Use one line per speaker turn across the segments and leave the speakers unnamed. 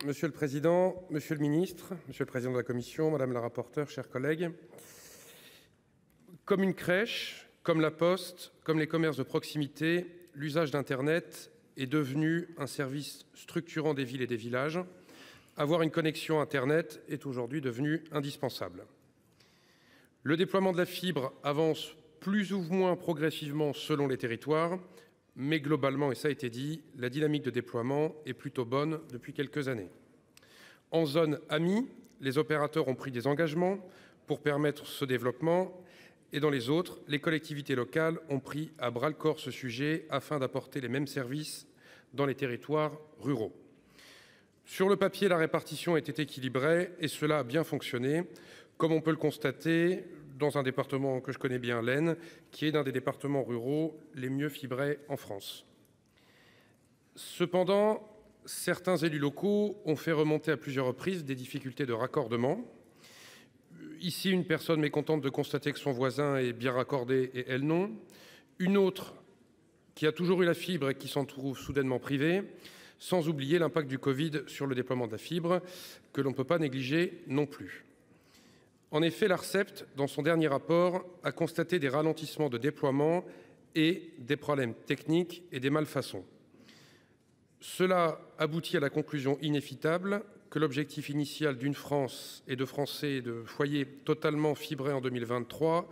Monsieur le Président, Monsieur le Ministre, Monsieur le Président de la Commission, Madame la rapporteure, chers collègues. Comme une crèche, comme la poste, comme les commerces de proximité, l'usage d'Internet est devenu un service structurant des villes et des villages. Avoir une connexion Internet est aujourd'hui devenu indispensable. Le déploiement de la fibre avance plus ou moins progressivement selon les territoires, mais globalement, et ça a été dit, la dynamique de déploiement est plutôt bonne depuis quelques années. En zone AMI, les opérateurs ont pris des engagements pour permettre ce développement, et dans les autres, les collectivités locales ont pris à bras-le-corps ce sujet afin d'apporter les mêmes services dans les territoires ruraux. Sur le papier, la répartition était équilibrée et cela a bien fonctionné, comme on peut le constater dans un département que je connais bien, l'Aisne, qui est l'un des départements ruraux les mieux fibrés en France. Cependant, certains élus locaux ont fait remonter à plusieurs reprises des difficultés de raccordement. Ici, une personne mécontente de constater que son voisin est bien raccordé et elle non. Une autre qui a toujours eu la fibre et qui s'en trouve soudainement privée, sans oublier l'impact du Covid sur le déploiement de la fibre, que l'on ne peut pas négliger non plus. En effet, l'Arcep, dans son dernier rapport, a constaté des ralentissements de déploiement et des problèmes techniques et des malfaçons. Cela aboutit à la conclusion inévitable que l'objectif initial d'une France et de Français et de foyers totalement fibrés en 2023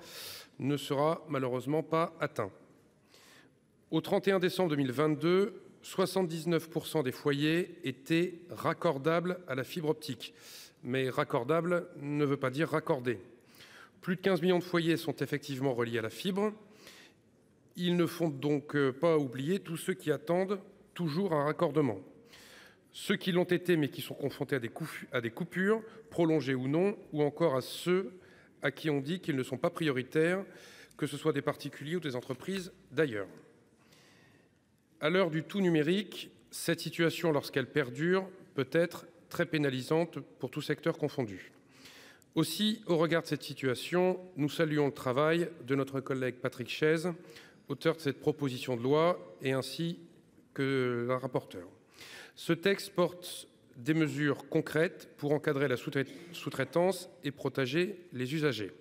ne sera malheureusement pas atteint. Au 31 décembre 2022, 79% des foyers étaient raccordables à la fibre optique. Mais raccordable ne veut pas dire raccordé. Plus de 15 millions de foyers sont effectivement reliés à la fibre. Ils ne font donc pas oublier tous ceux qui attendent toujours un raccordement. Ceux qui l'ont été mais qui sont confrontés à des coupures, prolongées ou non, ou encore à ceux à qui on dit qu'ils ne sont pas prioritaires, que ce soit des particuliers ou des entreprises d'ailleurs. À l'heure du tout numérique, cette situation, lorsqu'elle perdure, peut être très pénalisante pour tout secteur confondu. Aussi, au regard de cette situation, nous saluons le travail de notre collègue Patrick Chaize, auteur de cette proposition de loi, et ainsi que la rapporteure. Ce texte porte des mesures concrètes pour encadrer la sous-traitance et protéger les usagers.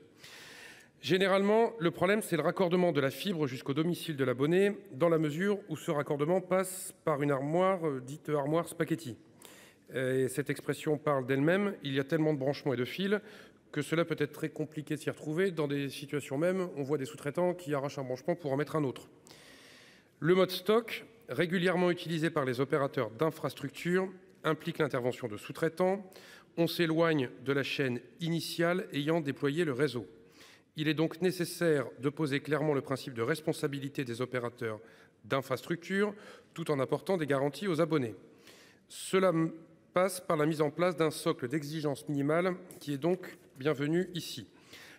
Généralement, le problème, c'est le raccordement de la fibre jusqu'au domicile de l'abonné, dans la mesure où ce raccordement passe par une armoire dite armoire spaghetti. Et cette expression parle d'elle-même. Il y a tellement de branchements et de fils que cela peut être très compliqué de s'y retrouver. Dans des situations même, on voit des sous-traitants qui arrachent un branchement pour en mettre un autre. Le mode stock, régulièrement utilisé par les opérateurs d'infrastructures, implique l'intervention de sous-traitants. On s'éloigne de la chaîne initiale ayant déployé le réseau. Il est donc nécessaire de poser clairement le principe de responsabilité des opérateurs d'infrastructures, tout en apportant des garanties aux abonnés. Cela passe par la mise en place d'un socle d'exigences minimales qui est donc bienvenu ici.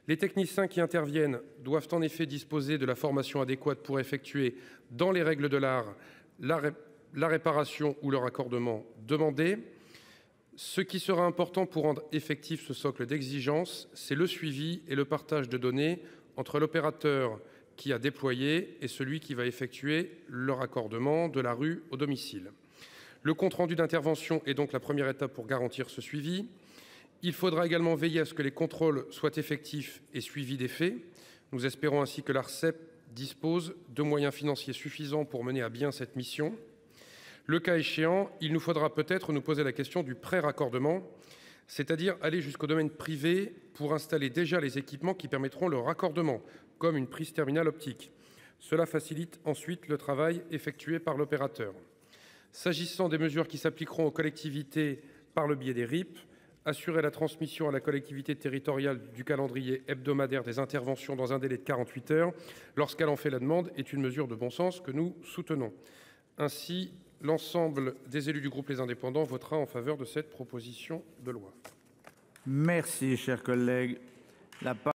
Les techniciens qui interviennent doivent en effet disposer de la formation adéquate pour effectuer, dans les règles de l'art, la réparation ou le raccordement demandé. Ce qui sera important pour rendre effectif ce socle d'exigences, c'est le suivi et le partage de données entre l'opérateur qui a déployé et celui qui va effectuer le raccordement de la rue au domicile. Le compte-rendu d'intervention est donc la première étape pour garantir ce suivi. Il faudra également veiller à ce que les contrôles soient effectifs et suivis des faits. Nous espérons ainsi que l'Arcep dispose de moyens financiers suffisants pour mener à bien cette mission. Le cas échéant, il nous faudra peut-être nous poser la question du pré-raccordement, c'est-à-dire aller jusqu'au domaine privé pour installer déjà les équipements qui permettront le raccordement, comme une prise terminale optique. Cela facilite ensuite le travail effectué par l'opérateur. S'agissant des mesures qui s'appliqueront aux collectivités par le biais des RIP, assurer la transmission à la collectivité territoriale du calendrier hebdomadaire des interventions dans un délai de 48 heures lorsqu'elle en fait la demande est une mesure de bon sens que nous soutenons. Ainsi, l'ensemble des élus du groupe Les Indépendants votera en faveur de cette proposition de loi.
Merci, cher collègue.